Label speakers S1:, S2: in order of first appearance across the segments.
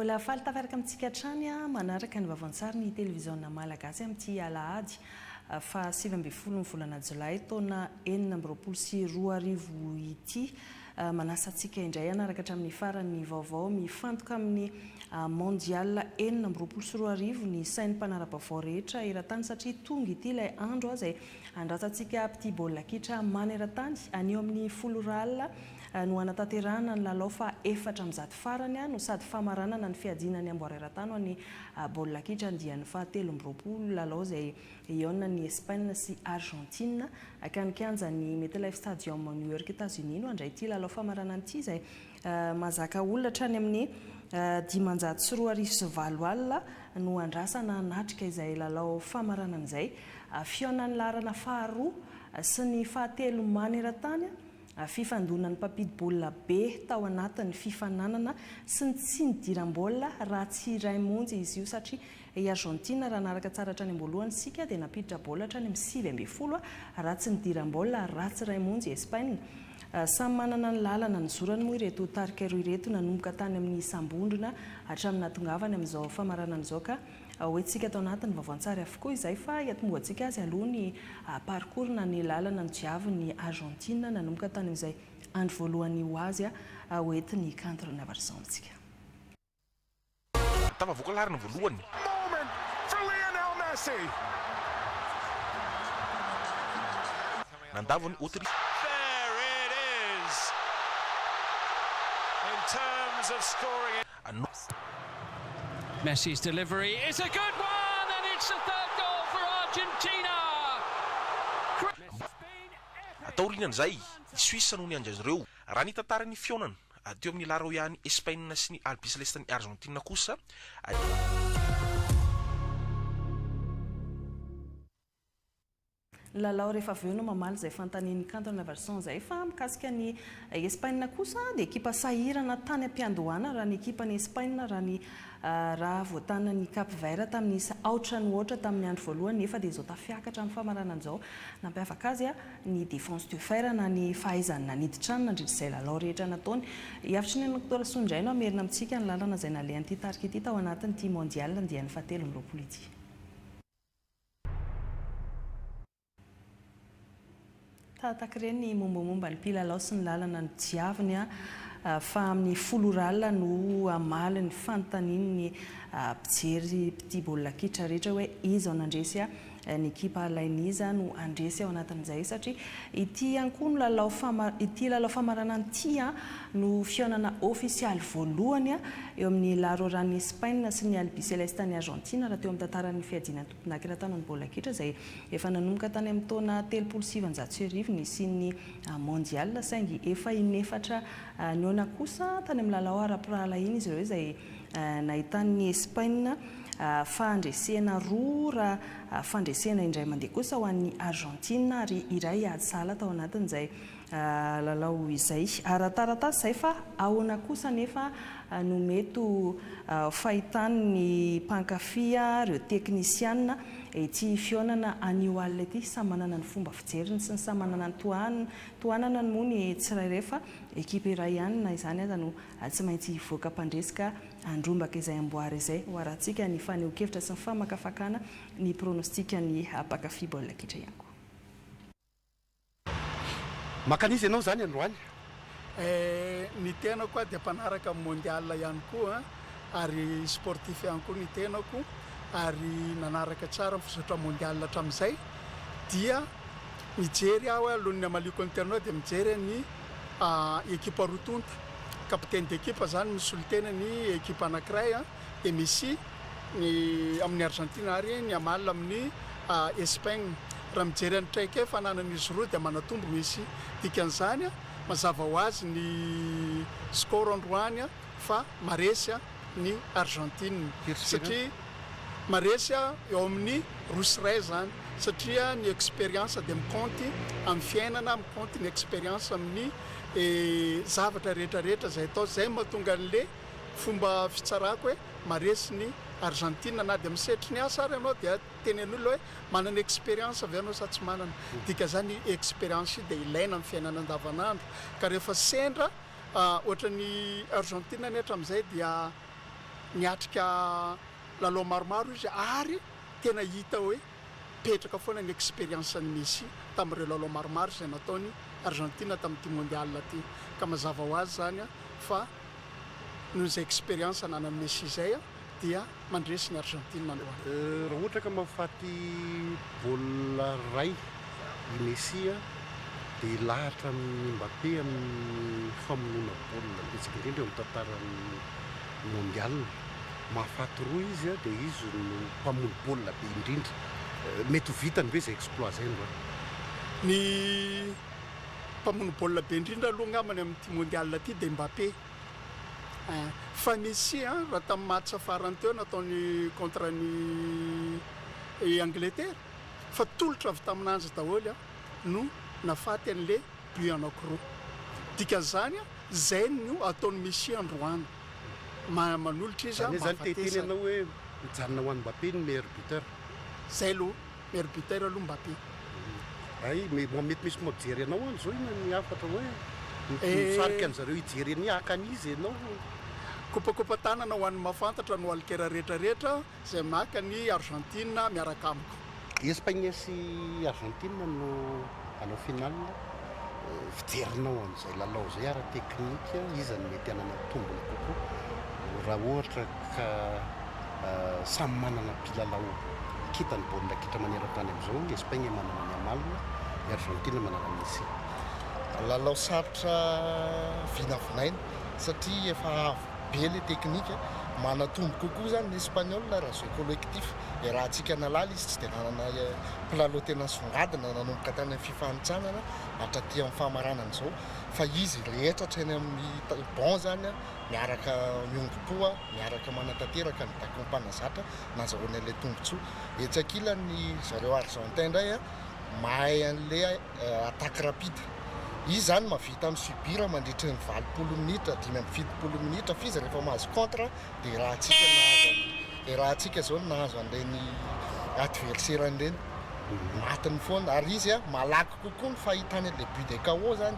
S1: Mbola faly tafaraka amintsika hatrany manaraka ny vaovon-tsary ny televiziona malagasy amin'ity alahady fa 7 ny volana Jolay taona 2022 ity manasantsika indray anaraka hatramin'ny farany vaovao mifantoka amin'ny mondial 2022 ny sain'ny mpanara-baovao rehetra eran-tany satria tonga ity ilay andro izay andrasantsika petit baolina kitra maneran-tany anio amin'ny 10 alina no anatanterahana ny lalao fa 400 farany no sady famaranana ny fiadinany amboareran-tany ny baolina kitra andian'ny 17 lalao izay iona ny Espagne sy Argentine akanikanjany MetLife Stadium New York États-Unis no andray ity lalao famaranana ity izay mazaka olona hatrany amin'ny 504 alina no andrasana natrika izay lalao famaranana izay fionan'ny larana faharoa sy ny fahatelo maneran-tany fifandonan'ny papity baolina be tao anatin'ny fifananana sy ny tsy nidiram-baolina raha tsy iray monjy izy io satria i Argentine raha naraka tsara hatrany am-boalohany sika dia napiditra baolina hatrany amin'ny 9 raha tsy nidiram-baolina raha tsy iray monjy Espagne. Samy manana ny lalana ny zorany moa ireto tarika roa ireto nanomboka tany amin'ny sambondrona hatramin'ny natongavany amin'izao famaranana izao ka hoentsika tao anatin'ny vaovon-tsary avokoa izay fa hiatombohantsika azy aloha ny parcours ny lalana ny jiavin'ny Argentine nanomboka tany amin'izay andro voalohany ho azy hoentiny contre ny avarizao amintsika.
S2: Tavavoaka larana voalohany.
S3: Moment for Lionel Messi.
S2: Nandavony Autriche.
S3: In terms of scoring,
S4: Messi's delivery is a good one, and it's the third goal for Argentina.
S2: Ataorinan'izay Suisse no nianja azy ireo raha ny tantarany fionana teo amin'ny Laro ihany Espagne sy ny Albi Celeste ny Argentine kosa
S1: lalao rehefa avy eo no mamaly izay fanontanian'ny canton version izay fa mikasika ny Espagne kosa dia ekipa sahirana tany am-piandohana raha ny ekipan'ny Espagne raha voatana ny Cap Vert tamin'ny aotra ny ohatra tamin'ny andro voalohany nefa dia izao tafiakatra amin'ny famaranana izao nampiavaka azy ny défense de fer na ny fahaizany naniditra any nandritra izay lalao rehetra nataony hiavitry ny doktora Sondraino amerina amintsika ny lalana izay nalehan'ity tarika ity tao anatin'ity mondial andian'ny 17 ity. Tatakireny mombamomba ny mpilalao sy ny lalana ny jiaviny fa amin'ny 10 alina no amaly ny fanontanian'ny mpijery petit baolina kitra rehetra hoe iza ao nandresy ny ekipa Lainiza no andresy ao anatin'izay satria ity ihany koa no ity lalao famaranana ity no fionana ofisialy voalohany eo amin'ny laroran'ny Espagne sy ny Albi Celeste ny Argentine raha teo amin'ny tantaran'ny fiadinan'ny tompon'ankiran-tany ny baolina kitra izay efa nanomboka tany amin'ny taona 770 ny isian'ny mondial saingy efa inefatra ny ona kosa tany amin'ny lalao ara-pirahala iny izy ireo izay nahitan'ny Espagne fandresena roa raha fandresena indray mandeha kosa ho an'ny Argentine ary iray ady sala tao anatin'izay lalao izay ara-taratasy izay fa ahoana kosa nefa no mety fahitan'ny mpankafia ireo teknisianina ity fionana anio alina ity samy manana ny fomba fijeriny sy ny samy manana ny tohanana moa ny tsirairay fa ekipa iray ihany na izany aza no tsy maintsy voaka mpandresika andrombaka izay amboary izay ho arantsika ny faneho-kevitra sy ny famakafakana ny pronostika ny mpankafia baolina kitra ihany koa.
S5: Makanizy ianao zany androany?
S6: Ny tenako dia mpanaraka mondial ihany koa ary sportif ihany koa ny tenako ary nanaraka tsara ny fizotra mondial hatramin'izay dia mijery aho alohan'ny amaliko ny tenanao dia mijery ny ekipa rotonta capitaine d'équipe zany misy olo-tena ny ekipa anankiray dia misy ny amin'ny Argentine ary ny amaly amin'ny Espagne raha mijery anytraika fa nanan'izy roa dia manatombo misy dikan'izany mazava ho azy ny score androany fa maresy ny Argentine satria maresy eo amin'ny rosiray zany satria ny expérience dia mikonty amin'ny fiainana mikonty ny expérience amin'ny zavatra rehetrarehetra zay atao zay mahatonga an'le fomba fitsarako hoe maresy ny Argentine na dia misetry ny asa ary ianao dia tenen'olona hoe manana expérience avy ianao sa tsy manana dika zany expérience dia ilaina amin'ny fiainana andavanandro ka rehefa sendra ohatra ny Argentine ny hatramin'izay dia niatrika lalao maromaro izy ary tena hita hoe petraka foana ny expérience ny Messi tamin'ireo lalao maromaro izay nataony Argentina tamin'ity mondial ty ka mazava ho azy zany fa noho izay expérience nanany Messi zay dia mandresy ny Argentina androany.
S5: Raha ohatra ka mahafaty baolina ray i Messi dia lahatra amin'ny Mbappé amin'ny famonoana baolina betsaka indrindra eo amin'ny tantaran'ny mondial. Mahafaty roa izy dia izy no mpamono baolina be indrindra. Mety ho vitany ve izay exploit zay androany?
S6: Ny mpamono baolina be indrindra aloha ngamany amin'ity mondial ty dia Mbappé. Fa Messi raha tamin'ny match farany teo nataony contre ny Angleterre fa tolotra avy tamin'anjy daholo no nafaty an'le but anankiroa. Dikan'izany zay no ataony Messi androany manolotra izy
S5: zany teteny ianao hoe mijanona ho an'ny Mbappé ny meilleur buteur.
S6: Zay aloha meilleur buteur aloha Mbappé.
S5: Ay mety misy mampijery anao any zao ina ny afatra hoe misarika an'zareo hijery ny hakan'izy ianao.
S6: Kopakopa tanana ho an'ny mafantatra no alikera rehetrarehetra zay maka ny Argentina miaraka amiko.
S5: Espagne sy Argentina no hanao final. Fijerinao an'izay lalao zay ara-teknika izy ny mety hanana tombony kokoa raha ohatra ka samy manana mpilalao kitany baolina kitra maneran-tany amin'izao. Espagne manana ny Yamal, ny Argentina manana ny Messi.
S7: Lalao sarotra vinavinaina satria efa avo be le teknika manatombo kokoa zany ny Espagnol raha zay collectif raha antsika nalala izy tsy dia nanana mpilalao tena songadina nanomboka tany amin'ny fifanitsanana hatraty amin'ny fahamaranana zao fa izy rehetra treny amin'ny bon zany miaraka miombo-poa miaraka manatanteraka ny takom-panazatra nazahoany an'ilay tombontsoa. Etsakila ny zareo Argentin indray mahay an'le attaque rapide. Izy zany mahavita amin'ny subira mandritra ny 20 minitra 5-7 minitra fizy rehefa mahazo contre dia raha antsika zao nahazo an'ireny adversaire an'ireny matiny foana ary izy malaky kokoa ny fahitany an'le but de KO zany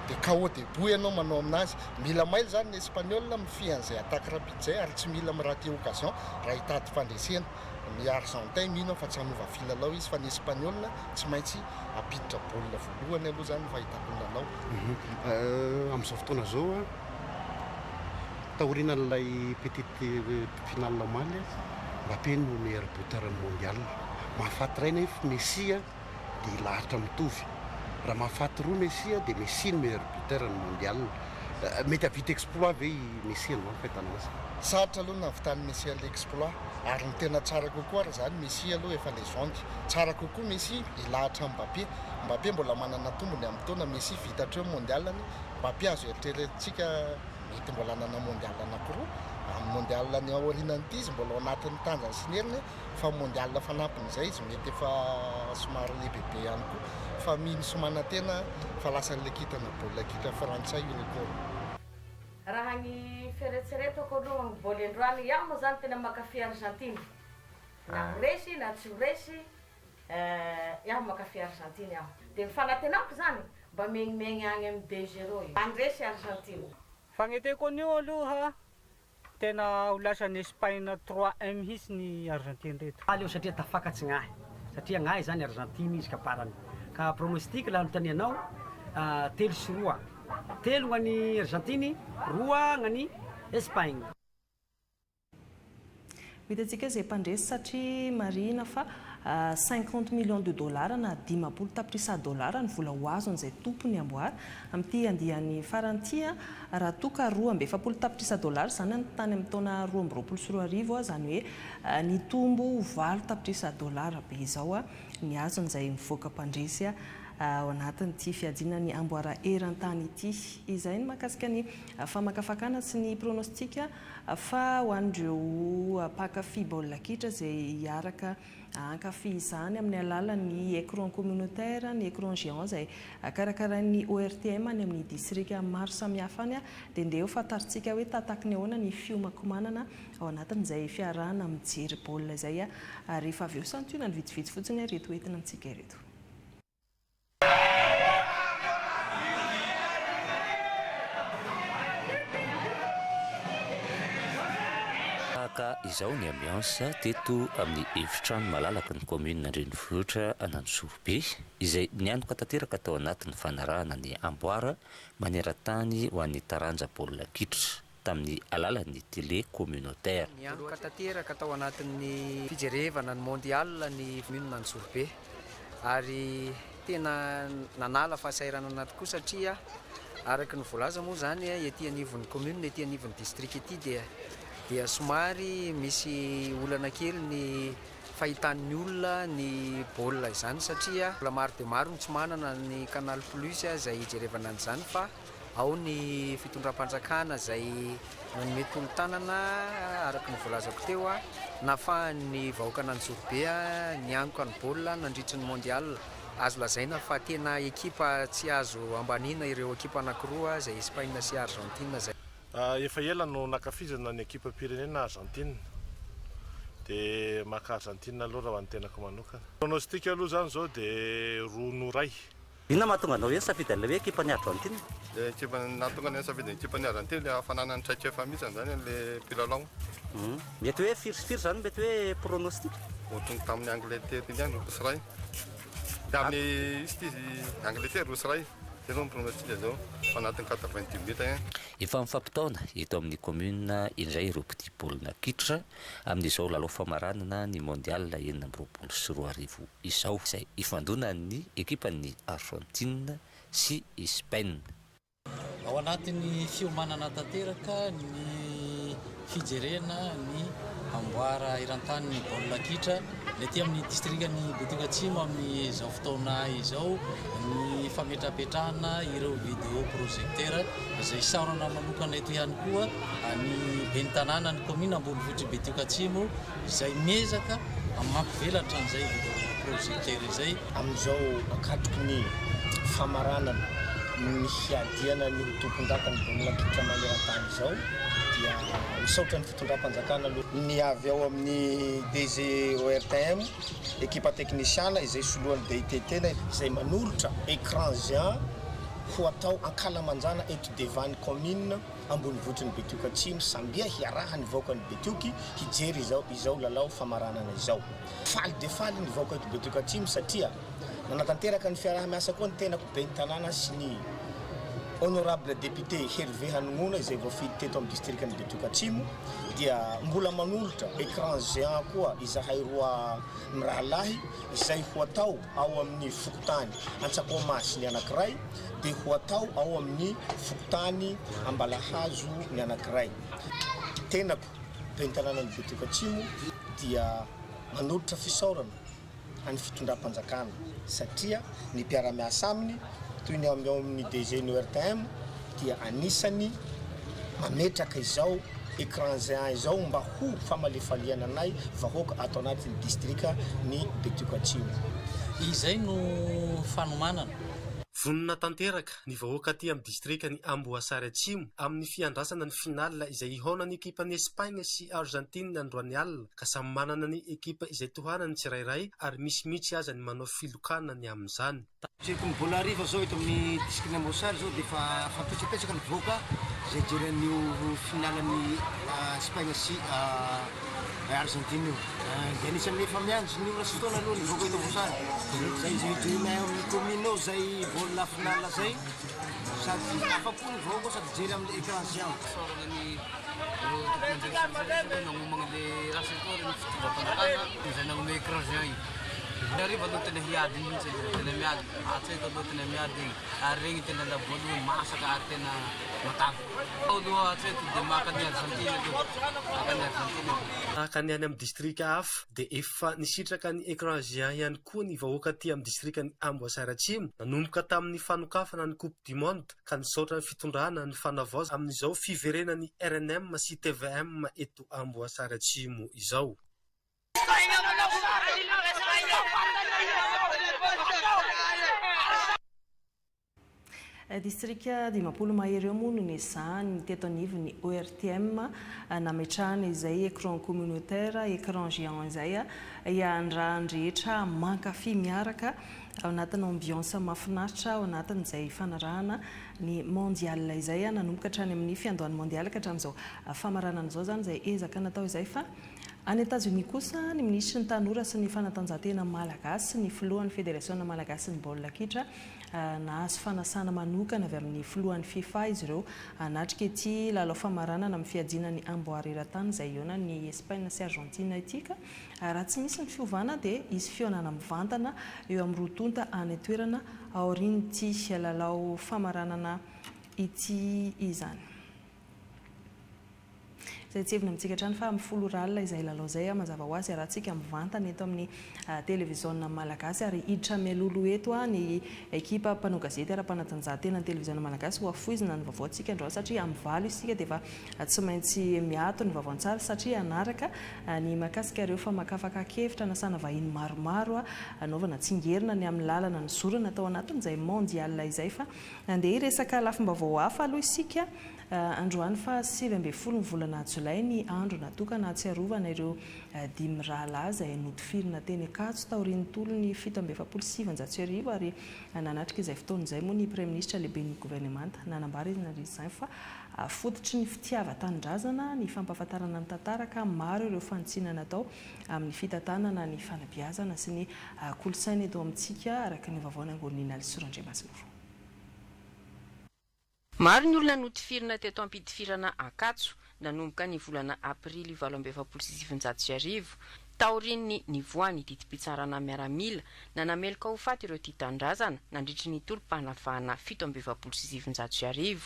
S7: dia KO debout ianao manao aminazy. Mila maily zany ny Espagnol mifian'izay attaque rapide zay ary tsy mila miraty occasion raha hitady fandresena. Ny Argentin mino fa tsy hanova filalao izy fa ny Espagnol tsy maintsy apiditra baolina voalohany aloha zany fahitako ny lalao.
S5: Amin'izao fotoana zao taoriana n'ilay petite finale maly Mbappé no meilleur buteur mondial. Mahafaty ray nefa Messi dia lahatra mitovy. Raha mahafaty roa Messi dia Messi no meilleur buteur mondial. Mety havita exploit ve Messi no fahitana azy?
S7: Sarotra aloha nahavitany Messi an'ilay exploit ary ny tena tsara kokoa raha zany Messi aloha efa légende. Tsara kokoa Messi ilahatra Mbappé. Mbappé mbola manana tombony amin'ny taona Messi vita hatreo mondial. Mbappé azo eritreretintsika mety mbola nana mondial anankiroa. Amin'ny mondial ny aorianan'ity izy mbola ao anatin'ny tanjany sy ny heriny fa mondial fanampin'izay izy mety efa somary lehibehibe ihany koa fa mino somanantena fa lasa n'ilay kitana baolina kitra frantsay unicorn.
S8: Raha ny fieritseretako aloha ny baoly androany iaho moa zany tena makafy Argentine na ho resy na tsy ho resy iaho makafy Argentine iaho dia ny fanantenako zany mba megnimegny agny amin'ny 2-0 andresy Argentine.
S9: Fagneteko an'io aloha tena ho lasan'ny Espagne 3-1 mihitsy ny Argentine reto.
S10: Aleo satria tafakatsy gnahy satria gnahy zany Argentine izy kaparany ka pronostic la notanianao 3-3. 3 ngany Argentine, 2 ngany Espagne.
S1: Hitantsika izay mpandresy satria marina fa 50 millions de dollars na 10 tapitrisa dollars ny vola ho azo an'izay tompony amboary amin'ity andiany faranty raha toka 2.7 tapitrisa dollars zany ny tany amin'ny taona 2024 zany hoe ny tombo 8 tapitrisa dollars be izao ny azo an'izay mivoaka mpandresy ao anatin'ity fiadinany amboara eran-tany ity. Izay ny mahakasika ny famakafakana sy ny pronostika fa ho an'ireo mpakafy baolina kitra izay hiaraka ankafy izany amin'ny alalan'ny écran communautaire, ny écran géant izay karakarain'ny ORTM any amin'ny distrika maro samihafa any dia ndeha ho fantaritsika hoe tataka ny ahoana ny fiomankomanana ao anatin'izay fiarahana mijery baolina izay rehefa avy eo santionany vitsivitsy fotsiny reto entina antsika ireto.
S11: tahaka izao ny ambiance teto amin'ny efitrano malalaka ny commune Andrenivohitra Anantsorobe izay nianoka tanteraka tao anatin'ny fanarahana ny amboara maneran-tany ho an'ny taranja baolina kitra tamin'ny alalan'ny télé communautaire.
S12: Nianoka tanteraka tao anatin'ny fijerevana ny mondial ny commune Antsorobe ary tena nanala fahasairana anaty koa satria araka ny voalaza moa zany ety anivon'ny commune ety anivon'ny district ety dia somary misy olana kely ny fahitan'ny olona ny baolina izany satria olona maro dia maro tsy manana ny Canal Plus izay hijerevana an'izany fa ao ny fitondram-panjakana izay manome tolo-tanana araka ny voalazako teo nahafahan'ny vahoaka Antsorobe nianoka ny baolina nandritra ny mondial. Azo lazaina fa tena ekipa tsy azo ambanina ireo ekipa anankiroa izay Espagne sy Argentine zay.
S13: Efa ela no nakafizana ny ekipa pirenena Argentine dia maka Argentine aloha raha ho ny tenako manokana. Pronostika aloha zany zao dia 2-0.
S11: Inona mahatonga anao hoe safidy an'ilay hoe ekipa ny Argentine?
S14: Ekipa nahatonga ny safidy ekipa ny Argentine le hafanana ny traikefa mihitsy zany le mpilalao.
S11: Mety hoe firy zany mety hoe pronostika?
S14: Ohatrany tamin'ny Angleterre ihany roa ray. Tamin'ny Angleterre roa ray. Zero ny pronostika zao anatin'ny 90 minutes.
S11: Efa mifampitaona eto amin'ny commune indray ireo petit baolina kitra amin'izao lalao famaranana ny mondial 2024 izao izay ifandonan'ny ekipan'ny Argentine sy Espagne.
S15: Ao anatin'ny fiomanana tanteraka ny fijerena ny amboara iran-tany ny baolina kitra lety amin'ny distrikany Betioka Atsimo amin'izao fotoana izao ny fametrapetrahana ireo vidéo projecteur izay sarona manokana eto ihany koa ny ben'ny tanàna ny commune Ambonivohitra Betioka Atsimo izay miezaka mampivelatra an'izay vidéo projecteur izay
S16: amin'izao akatroko ny famaranana ny hiadiana ny tompon-daka ny baolina kitra maneran-tany izao dia misaotra ny fitondram-panjakana aloha ny avy ao amin'ny DG ORTM ekipa teknisiana izay solohan'ny DITT izay manolotra écran géant ho atao ankalamanjana eto devant ny commune Ambonivohitra ny Betioka Atsimo sambia hiaraha ny vahoaka ny Betioky hijery izao lalao famaranana izao. Faly de faly ny vahoaka eto Betioka Atsimo satria nanatanteraka ny fiaraha-miasa koa ny tenako ben'ny tanàna sy ny honorable député Hervé Hanongona izay voafidy teto amin'ny district ny Betioka Atsimo dia mbola manolotra écran géant koa izahay roa mirahalahy izay ho atao ao amin'ny fokotany Antsakomasy ny anankiray dia ho atao ao amin'ny fokotany Ambalahazo ny anankiray. Tenako ben'ny tanàna ny Betioka Atsimo dia manolotra fisaorana any fitondram-panjakana satria ny mpiara-miasa aminy toy ny amin'ny DG ny ORTM dia anisany mametraka izao écran géant izao mba ho famalefaliana anay vahoaka ato anatin'ny district ny Betioka Atsimo.
S15: Izay no fanomanana.
S17: Vonina tanteraka ny vahoaka aty amin'ny distrika ny Amboasary Atsimo amin'ny fiandrasana ny finale izay ihonany ekipan'ny Espagne sy Argentine androany alina ka samy manana ny ekipa izay tohanany tsirairay ary misy mihitsy aza ny manao filokana ny amin'izany.
S18: Seto ny bola ariva zao eto amin'ny district Amboasary zao dia efa fampetrapetraka ny vahoaka izay jeren'io finale ny Espagne sy Argentine io. Dia anisan'ny efa miandry ny olasy fotoana aloha ny vahoaka eto Amboasary. Zay izay jerenay amin'ny commune ao zay baolina finale zay sady afa-po ny vahoaka sady jery amin'ny écran géant.
S19: Nagnomagna le rasetori ny fitondram-panjakana izay nagnome écran géant io. Ariva aloha tena hiady mihitsy tena miady atsaiko aloha tena miady ary regny tena voalohany masaka ary tena matavy. Aloha atsaiko dia maka ny Argentine aloha maka ny Argentine.
S17: Tahaka ny any amin'ny distrika hafa dia efa nisitraka ny écran géant ihany koa ny vahoaka aty amin'ny distrika ny Amboasary Atsimo nanomboka tamin'ny fanokafana ny Coupe du Monde ka nisaotra ny fitondrana ny fanavaoza amin'izao fiverena ny RNM sy TVM eto Amboasary Atsimo izao.
S1: Distrika Dimapolo mahery eo moa no niasany teto anivon'ny ORTM nametrahana izay écran communautaire écran géant izay iandrany rehetra mankafy miaraka ao anatin'ny ambiance mahafinaritra ao anatin'izay fanarahana ny mondial izay nanomboka hatrany amin'ny fiandohan'ny mondial ka hatramin'izao famaranana izao zany izay ezaka natao izay fa any États-Unis kosa ny ministry ny tanora sy ny fanatanjahantena malagasy ny filohan'ny fédération malagasy ny baolina kitra nahazo fanasana manokana avy amin'ny filohan'ny FIFA izy ireo anatrika ety lalao famaranana amin'ny fiadinan'ny amboary eran-tany izay iona ny Espagne sy Argentine itika raha tsy misy ny fiovana dia izy fionana mivantana eo amin'ny rotonta any toerana aorinyty lalao famaranana ity izany. Zay tsevina amintsika hatrany fa amin'ny folo ralina izay lalao izay mazava ho azy rahantsika mivantana eto amin'ny télévision malagasy ary hiditra melolo eto ny ekipa mpanao gazety ara-panatanjahantena ny télévision malagasy ho afoizina ny vaovaontsika androany satria amin'ny valo isika dia efa tsy maintsy miato ny vaovaon-tsara satria anaraka ny makasika ireo fa makafaka kevitra nasana vahiny maromaro anaovana tsingerina ny amin'ny lalana ny zorana atao anatin'izay mondial izay fa andeha hiresaka lafim-baovao hafa aloha isika androany fa 7 volana Jolay ny andro natokana atsiarovana ireo 10 rahalahy izay notifirina teny Ankatso taorian'ny tolony 770 ary nanatrika izay fotoana izay moa ny Premier Ministre lehibe ny gouvernement nanambara izy izany fa fototry ny fitiavan-tanindrazana ny fampahafantarana ny tantaraka maro ireo fanitsinana atao amin'ny fitantanana ny fanabeazana sy ny kolontsaina eto amintsika araka ny vaovao angonina Alisorandriamasinoro.
S20: Maro ny olona notifirina teto am-pidifirana Ankatso nanomboka ny volana Aprily 2026 taorian'ny nivoany didipitsarana miaramila nanameloka ho faty ireo titandrazana nandritry ny tolom-panavahana 2026.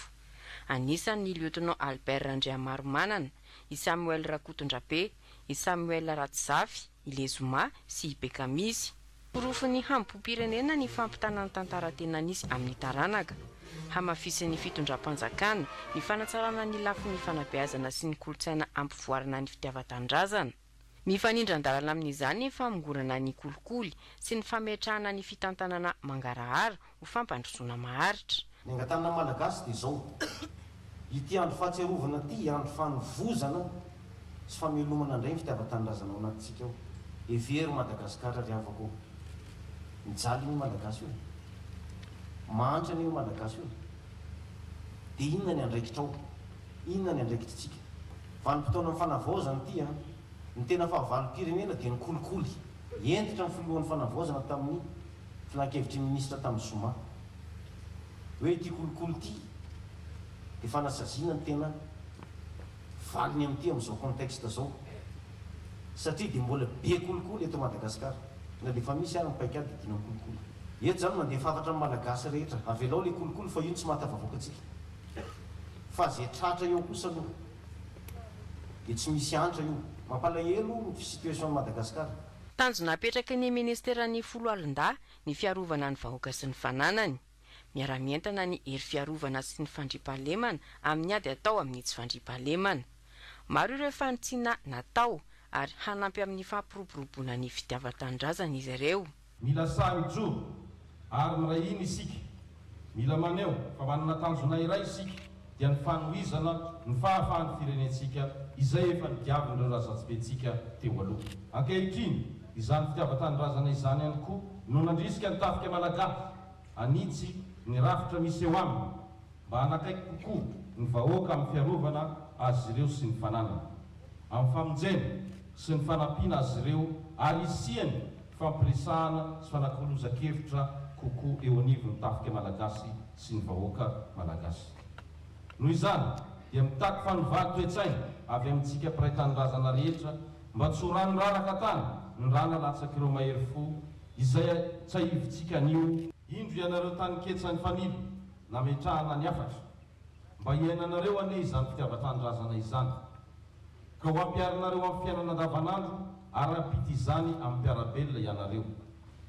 S20: Anisan'ny lieutenant Albert Andriamaromanana, i Samuel Rakotondrabe, i Samuel Ratsafy, i Lezoma sy i Bekamizy. Porofony hampo-pirenena ny fampitanana tantara-tena nisy amin'ny taranaka. Hamafisin'ny fitondram-panjakana ny fanatsarana ny lafin'ny fanabeazana sy ny kolotsaina ampivoarana ny fitiavan-tandrazana. Mifanindran-dalana amin'izany ny famongorana ny kolikoly sy ny fametrahana ny fitantanana mangarahara ho fampandrosoana maharitra.
S21: Ny angatanana malagasy dia izao. Ity andro fahatsiarovana ity andro fanovozana sy famelomana indray ny fitiavan-tandrazana ao anatintsika ao. Every Madagasikara ry avako. Mijaly ny malagasy io. Mantra ny malagasy io. Dia inona ny andraikitrao? Inona ny andraikitritsika? Vanim-potoana amin'ny fanavaozana ity ny tena fahavalo-pirenena dia ny kolikoly. Entitra ny filohan'ny fanavaozana tamin'ny filan-kevitry ministra tamin'ny Zoma. Hoe ity kolikoly ity dia fanasaziana ny tena valiny amin'ity amin'izao contexte zao. Satria dia mbola be kolikoly eto Madagasikara. Na dia efa misy ary mipaikady dia dina kolikoly. Eto zany mandeha fafatra amin'ny malagasy rehetra. Avelao ilay kolikoly fa io tsy mahatafavoaka antsika. Fa zay tratra eo kosa aloha. Dia tsy misy antra io. Mampalahelo ny situation Madagasikara.
S20: Tanjona apetraky ny ministeran'ny folo alin-dà ny fiarovana ny vahoaka sy ny fananany. Miara-mientana ny hery fiarovana sy ny fandriampahalemana amin'ny ady atao amin'ny tsy fandriampahalemana. Maro ireo fanitsiana natao ary hanampy amin'ny fampiroboroboana ny fitiavan-tandrazana izy ireo.
S22: Mila sahy-joro ary miray iny isika. Mila maneo fa manana tanjona iray isika dia ny fanohizana ny fahafahan'ny firenentsika izay efa nidiavin'ireo razatsipetsika teo aloha. Ankehitriny izany fitiavan-tandrazana izany ihany koa no nandrisika ny tafika malagasy anitsy ny rafitra misy eo aminy mba hanakaiky kokoa ny vahoaka amin'ny fiarovana azy ireo sy ny fananana. Amin'ny famonjena sy ny fanampiana azy ireo ary isiany fampiresahana sy fanakoloza-kevitra kokoa eo anivon'ny tafika malagasy sy ny vahoaka malagasy. Noho izany dia mitaky fanovaly toe-tsaina avy amintsika mpiray tanindrazana rehetra mba tsy ho rano raraka tany ny rana latsaky ireo mahery fo izay tsy ahivontsika anio. Indro ianareo tany ketsan'ny fanilo nametrahana ny afatra mba hiainanareo ane izany fitiavan-tandrazana izany ka ho ampiarinareo amin'ny fiainana andavanandro ary ampity izany amin'ny mpiarabelona ianareo.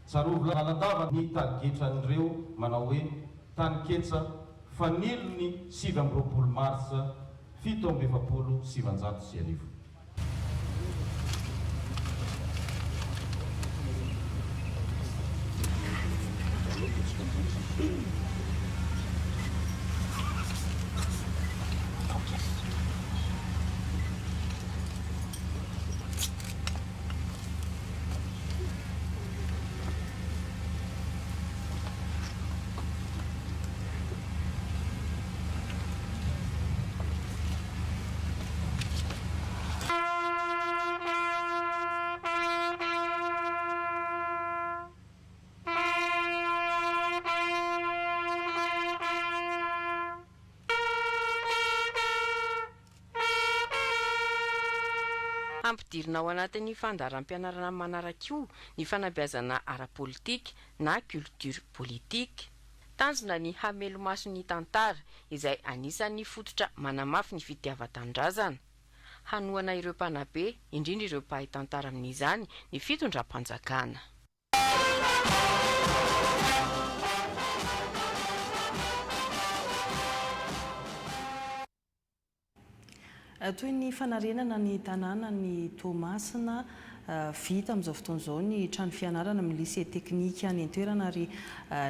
S22: Tsarovy lalandava ny tagetranyireo manao hoe tany ketsa fanilony 7 mars 1770.
S20: ampidirina ao anatin'ny fandaharam-pianarana manaraka ny fanabeazana ara-politika na culture politique. Tanjona ny hamelomaso ny tantara izay anisan'ny fototra manamafy ny fitiavan-tanindrazana. Hanoana ireo mpanabe indrindra ireo mpahay tantara amin'izany ny fitondram-panjakana.
S1: Toy ny fanarenana ny tanàna ny Toamasina vita amin'izao fotoana izao ny trano fianarana amin'ny lycée teknika ny an-toerana ary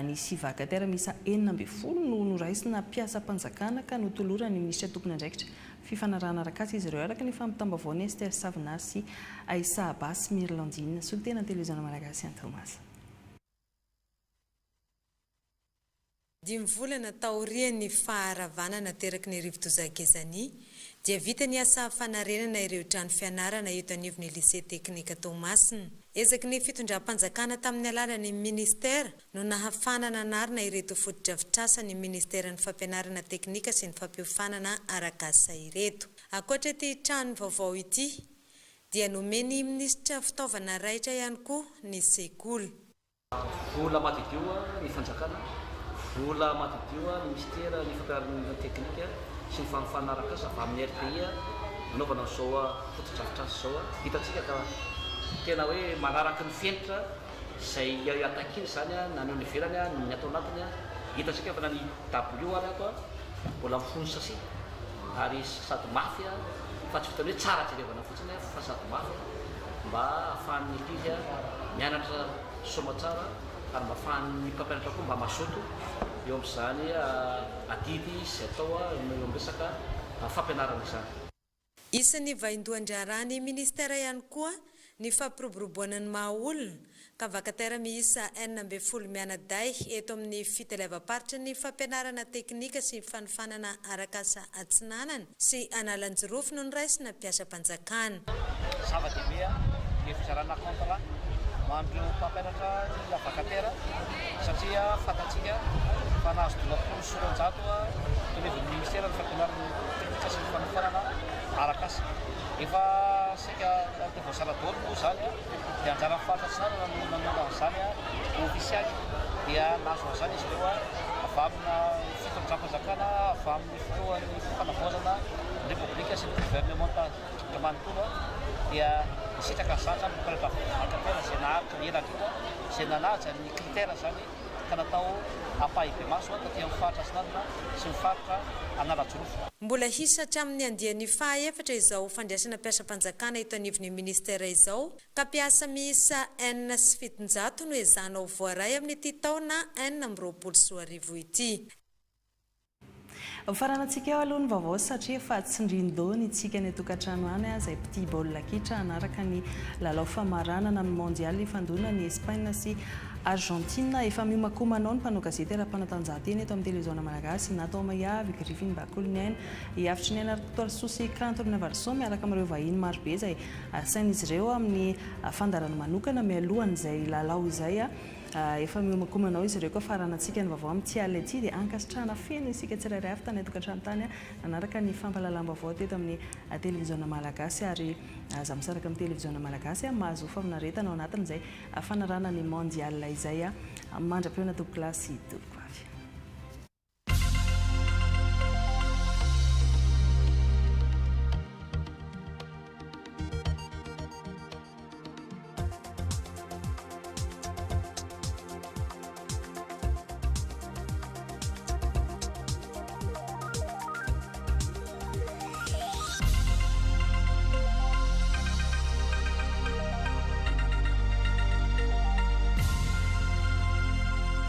S1: nisy vakateara misa 40 no noraisina mpiasam-panjakana ka notolorany ministra tokony andraikitra fifanarahana arak'asa izy ireo araka ny fampitambavao Esther Savana sy Aissa Abbas Mirlandine solitena televiziona malagasy any Toamasa.
S3: Dimy volana taorian'ny faharavana nateraky ny rivo-dozan-kezany dia vita ny asa fanarenana ireo trano fianarana eto anivon'ny lycée teknika Toamasina. Ezaky ny fitondram-panjakana tamin'ny alalan'ny ministera no nahafanana narina ireto foto-drafitrasa ny ministeran'ny fampianarana teknika sy ny fampiofanana arak'asa ireto. Ankoatra ity trano vaovao ity dia nomeny ministra fitaovana raitra ihany koa ny sekoly.
S4: Vola matidio ny fanjakana, vola matidio ny ministera ny fampianarana teknika sy ny fanaraka avy amin'ny RPI nanaovana izao foto-drafitrasa izao hitantsika ka tena hoe manaraka ny fenitra izay atakiny zany naneo ny ivelany ny atao anatiny hitantsika fa na ny W ary ato mbola mifono sasy ary sady mafy fa tsy vitany hoe tsara jerevana fotsiny fa sady mafy mba ahafahan'ny ankizy mianatra soma tsara ary mba ahafahan'ny mpampianatra koa mba mazoto eo amin'izany adidy izay atao eo amresaka fampianarana izany.
S3: Isan'ny vaindohan-draharahan'ny ministera ihany koa ny fampiroboroboanan'ny mahaolona ka vakatera miisa 40 mianaday eto amin'ny fitalevam-paritra ny fampianarana teknika sy fanofanana arak'asa atsinanana sy analanjirofo no niraisina mpiasam-panjakana.
S4: Zava-dehibe ny fizarana kontra mandro mpampianatra ny vakatera satria fantatsika fa nahazo 20 tolevon'ny ministera ny fampianarana teknika sy fanofanana arak'asa. Efa sika voasara-dolo moa zany dia anjara faritra tsinarana nanona an'izany ofisialy dia nahazo an'izany izy ireo avy amina fitondram-panjakana avy amin'ny fotoan'ny fanavaozana repoblika sy ny gouvernement de manontolo dia nisitraka zatra ny mpampianatra vakatera izay naharitra ny ela-drindra izay nanaja ny kritera zany ka natao ampahibe maso taty amin'ny faritra tsinarana sy ny faritra Analajorofo.
S3: Mbola hisy hatramin'ny andian'ny faha-efatra izao fandraisana mpiasam-panjakana eto anivon'ny ministera izao ka mpiasa miisa 4,700 no ezahana ho voaray amin'ity taona 2024 ity.
S1: Faranantsika eo aloha ny vaovao satria fa tsindrin-dony tsika ny tokantrano any izay petit baolina kitra anaraka ny lalao famaranana amin'ny mondial fandona ny Espagne sy Argentina efa miomakomanao ny mpanao gazety ara-panatanjahantena eto amin'ny televiziona malagasy natao mahiavy Griffin Bakoliniaina hiavitry ny anaratoara sosy kanto ny Varso miaraka amin'ireo vahiny marobe izay sain'izy ireo amin'ny fandarana manokana mialohan'izay lalao izay efa miomakomanao izy ireo koa faranantsika ny vaovao amin'ny tiala ety dia ankasitrahana feno isika tsirairay avy tany tokantrano tany nanaraka ny fampahalalam-baovao teto amin'ny televiziona malagasy ary za misaraka amin'ny televiziona malagasy mahazo fanaretana ao anatin'izay fanarana ny mondial izay mandra-peona tokolasy